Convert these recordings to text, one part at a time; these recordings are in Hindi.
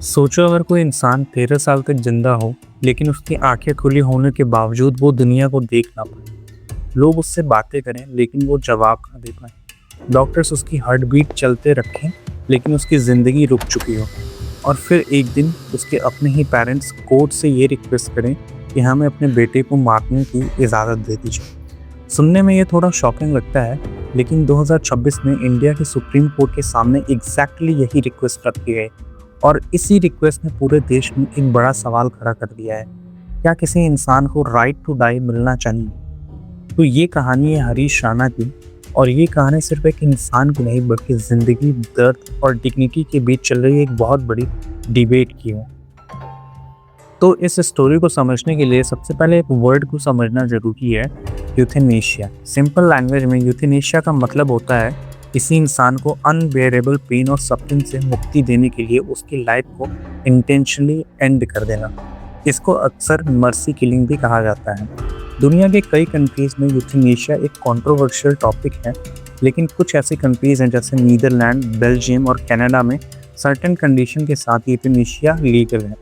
सोचो अगर कोई इंसान 13 साल तक जिंदा हो लेकिन उसकी आंखें खुली होने के बावजूद वो दुनिया को देख ना पाए। लोग उससे बातें करें लेकिन वो जवाब ना दे पाए। डॉक्टर्स उसकी हार्ट बीट चलते रखें लेकिन उसकी ज़िंदगी रुक चुकी हो। और फिर एक दिन उसके अपने ही पेरेंट्स कोर्ट से ये रिक्वेस्ट करें कि हमें अपने बेटे को मारने की इजाज़त दे दीजिए। सुनने में ये थोड़ा शॉकिंग लगता है, लेकिन 2026 में इंडिया के सुप्रीम कोर्ट के सामने एग्जैक्टली यही रिक्वेस्ट रखी गई और इसी रिक्वेस्ट ने पूरे देश में एक बड़ा सवाल खड़ा कर दिया है। क्या किसी इंसान को राइट टू डाई मिलना चाहिए? तो ये कहानी है हरीश राणा की, और ये कहानी सिर्फ एक इंसान की नहीं बल्कि ज़िंदगी, दर्द और डिग्निटी के बीच चल रही एक बहुत बड़ी डिबेट की है। तो इस स्टोरी को समझने के लिए सबसे पहले एक वर्ड को समझना जरूरी है, यूथेनेशिया। सिंपल लैंग्वेज में यूथेनेशिया का मतलब होता है किसी इंसान को अनबेयरेबल पेन और सफरिंग से मुक्ति देने के लिए उसकी लाइफ को इंटेंशनली एंड कर देना। इसको अक्सर मर्सी किलिंग भी कहा जाता है। दुनिया के कई कंट्रीज में यूथेनेशिया एक कंट्रोवर्शियल टॉपिक है, लेकिन कुछ ऐसी कंट्रीज हैं जैसे नीदरलैंड, बेल्जियम और कनाडा में सर्टेन कंडीशन के साथ यूथेनेशिया लीगल है।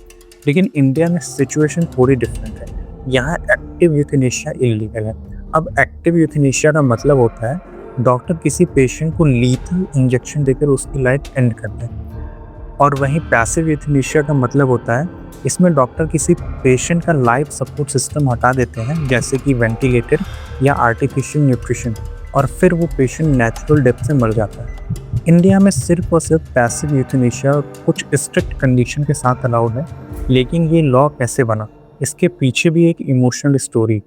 लेकिन इंडिया में सिचुएशन थोड़ी डिफरेंट है। यहाँ एक्टिव यूथेनेशिया इलीगल है। अब एक्टिव यूथेनेशिया का मतलब होता है डॉक्टर किसी पेशेंट को लीथल इंजेक्शन देकर उसकी लाइफ एंड करते हैं। और वहीं पैसिव यूथेनेशिया का मतलब होता है इसमें डॉक्टर किसी पेशेंट का लाइफ सपोर्ट सिस्टम हटा देते हैं, जैसे कि वेंटिलेटर या आर्टिफिशियल न्यूट्रिशन, और फिर वो पेशेंट नेचुरल डेथ से मर जाता है। इंडिया में सिर्फ और सिर्फ पैसिव यूथेनेशिया कुछ स्ट्रिक्ट कंडीशन के साथ अलाउड है। लेकिन ये लॉ कैसे बना, इसके पीछे भी एक इमोशनल स्टोरी।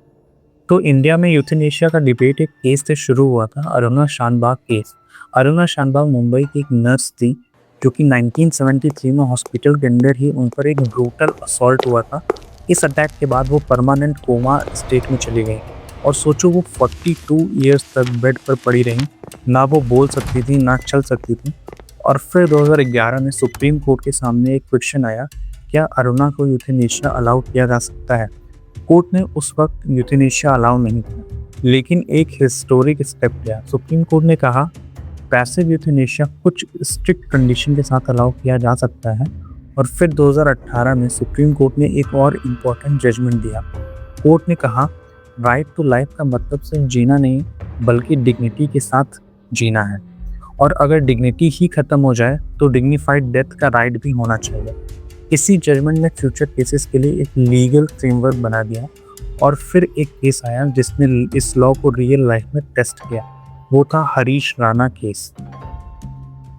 तो इंडिया में यूथेनेशिया का डिबेट एक केस से शुरू हुआ था, अरुणा शानबाग केस। अरुणा शानबाग मुंबई की एक नर्स थी जो कि 1973 में हॉस्पिटल के अंदर ही उन पर एक ब्रूटल असॉल्ट हुआ था। इस अटैक के बाद वो परमानेंट कोमा स्टेट में चली गई और सोचो वो 42 ईयर्स तक बेड पर पड़ी रही। ना वो बोल सकती थी ना चल सकती थी। और फिर 2011 में सुप्रीम कोर्ट के सामने एक क्वेश्चन आया, क्या अरुणा को यूथेनेशिया अलाउ किया जा सकता है? कोर्ट ने उस वक्त यूथेनेशिया अलाउ नहीं किया, लेकिन एक हिस्टोरिक स्टेप लिया। सुप्रीम कोर्ट ने कहा पैसिव यूथेनेशिया कुछ स्ट्रिक्ट कंडीशन के साथ अलाउ किया जा सकता है। और फिर 2018 में सुप्रीम कोर्ट ने एक और इम्पोर्टेंट जजमेंट दिया। कोर्ट ने कहा राइट टू लाइफ का मतलब सिर्फ जीना नहीं बल्कि डिग्निटी के साथ जीना है, और अगर डिग्निटी ही खत्म हो जाए तो डिग्निफाइड डेथ का राइट भी होना चाहिए। इसी जजमेंट ने फ्यूचर केसेस के लिए एक लीगल फ्रेमवर्क बना दिया। और फिर एक केस आया जिसने इस लॉ को रियल लाइफ में टेस्ट किया, वो था हरीश राणा केस।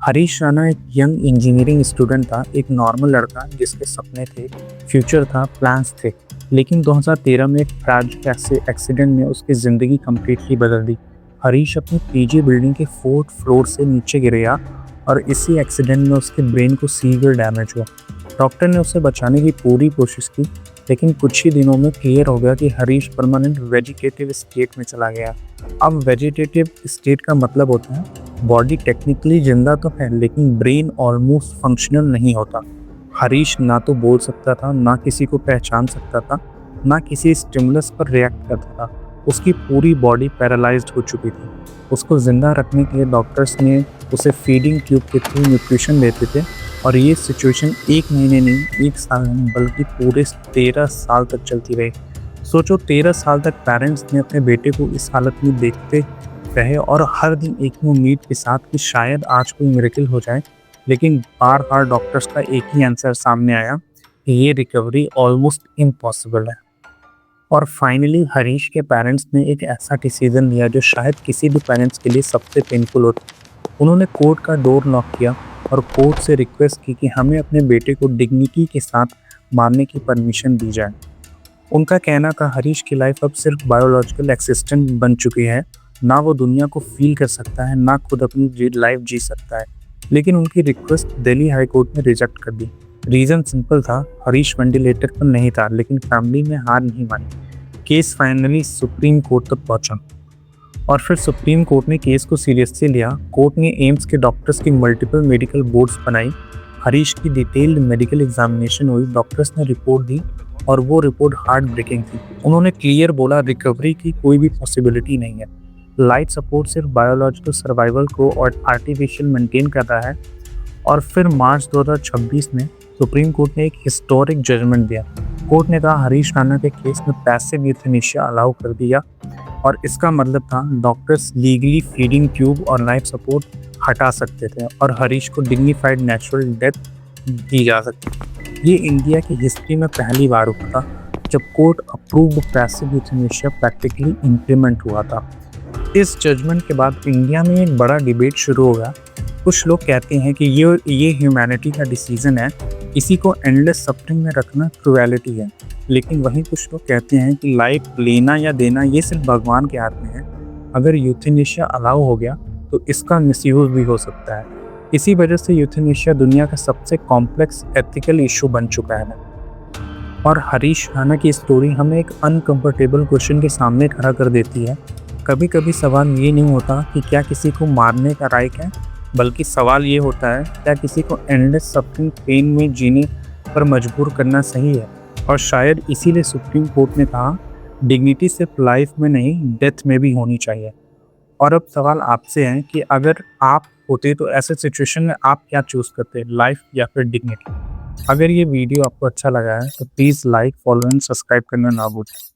हरीश राणा एक यंग इंजीनियरिंग स्टूडेंट था, एक नॉर्मल लड़का जिसके सपने थे, फ्यूचर था, प्लान्स थे। लेकिन 2013 में एक ट्रैजिक एक्सीडेंट ने उसकी ज़िंदगी कम्प्लीटली बदल दी। हरीश अपनी पीजी बिल्डिंग के 4th फ्लोर से नीचे गिर गया और इसी एक्सीडेंट में उसके ब्रेन को सीवियर डैमेज हुआ। डॉक्टर ने उसे बचाने की पूरी कोशिश की, लेकिन कुछ ही दिनों में क्लियर हो गया कि हरीश परमानेंट वेजिटेटिव स्टेट में चला गया। अब वेजिटेटिव स्टेट का मतलब होता है बॉडी टेक्निकली जिंदा तो है लेकिन ब्रेन ऑलमोस्ट फंक्शनल नहीं होता। हरीश ना तो बोल सकता था, ना किसी को पहचान सकता था, ना किसी स्टिमुलस पर रिएक्ट करता था। उसकी पूरी बॉडी पैरालाइज्ड हो चुकी थी। उसको जिंदा रखने के लिए डॉक्टर्स ने उसे फीडिंग ट्यूब के थ्रू न्यूट्रिशन देते थे, और ये सिचुएशन 1 महीने नहीं, 1 साल नहीं बल्कि पूरे 13 साल तक चलती रही। सोचो 13 साल तक पेरेंट्स ने अपने बेटे को इस हालत में देखते रहे और हर दिन एक ही उम्मीद के साथ कि शायद आज कोई मिरेकल हो जाए। लेकिन बार बार डॉक्टर्स का एक ही आंसर सामने आया कि ये रिकवरी ऑलमोस्ट इम्पॉसिबल है। और फाइनली हरीश के पेरेंट्स ने एक ऐसा डिसीजन लिया जो शायद किसी भी पेरेंट्स के लिए सबसे पेनफुल होता। उन्होंने कोर्ट का डोर नॉक किया और कोर्ट से रिक्वेस्ट की कि हमें अपने बेटे को डिग्निटी के साथ मारने की परमिशन दी जाए। उनका कहना था हरीश की लाइफ अब सिर्फ बायोलॉजिकल एक्सिस्टेंट बन चुकी है, ना वो दुनिया को फील कर सकता है, ना खुद अपनी लाइफ जी सकता है। लेकिन उनकी रिक्वेस्ट दिल्ली हाई कोर्ट ने रिजेक्ट कर दी। रीज़न सिंपल था, हरीश वेंटिलेटर पर नहीं था, लेकिन फैमिली में हार नहीं मानी। केस फाइनली सुप्रीम कोर्ट तक पहुंचा और फिर सुप्रीम कोर्ट ने केस को सीरियसली लिया। कोर्ट ने एम्स के डॉक्टर्स की मल्टीपल मेडिकल बोर्ड्स बनाई। हरीश की डिटेल्ड मेडिकल एग्जामिनेशन हुई, डॉक्टर्स ने रिपोर्ट दी और वो रिपोर्ट हार्ट ब्रेकिंग थी। उन्होंने क्लियर बोला रिकवरी की कोई भी पॉसिबिलिटी नहीं है। लाइफ सपोर्ट सिर्फ बायोलॉजिकल सर्वाइवल को और आर्टिफिशियल मेंटेन कर रहा है। और फिर मार्च 2026 में सुप्रीम कोर्ट ने एक हिस्टोरिक जजमेंट दिया। कोर्ट ने कहा हरीश राणा के केस में पैसिव यूथेनेशिया अलाउ कर दिया और इसका मतलब था डॉक्टर्स लीगली फीडिंग ट्यूब और लाइफ सपोर्ट हटा सकते थे और हरीश को डिग्निफाइड नेचुरल डेथ दी जा सकती। ये इंडिया की हिस्ट्री में पहली बार हुआ था जब court approved passive euthanasia practically implement हुआ था। इस जजमेंट के बाद इंडिया में एक बड़ा डिबेट शुरू हो गया। कुछ लोग कहते हैं कि ये ह्यूमैनिटी का डिसीजन है, किसी को एंडलेस सफरिंग में रखना क्रुएलिटी है। लेकिन वहीं कुछ लोग कहते हैं कि लाइफ लेना या देना ये सिर्फ भगवान के हाथ में है। अगर यूथेनेशिया अलाउ हो गया तो इसका मिसयूज भी हो सकता है। इसी वजह से यूथेनेशिया दुनिया का सबसे कॉम्प्लेक्स एथिकल इशू बन चुका है। और हरीश राणा की स्टोरी हमें एक अनकंफर्टेबल क्वेश्चन के सामने खड़ा कर देती है। कभी कभी सवाल ये नहीं होता कि क्या किसी को मारने का राइट है, बल्कि सवाल ये होता है क्या किसी को एंडलेस सफरिंग पेन में जीने पर मजबूर करना सही है। और शायद इसीलिए सुप्रीम कोर्ट ने कहा डिग्निटी सिर्फ लाइफ में नहीं डेथ में भी होनी चाहिए। और अब सवाल आपसे है कि अगर आप होते तो ऐसे सिचुएशन में आप क्या चूज करते, लाइफ या फिर डिग्निटी। अगर ये वीडियो आपको अच्छा लगा है तो please like, follow and subscribe करना ना भूलें।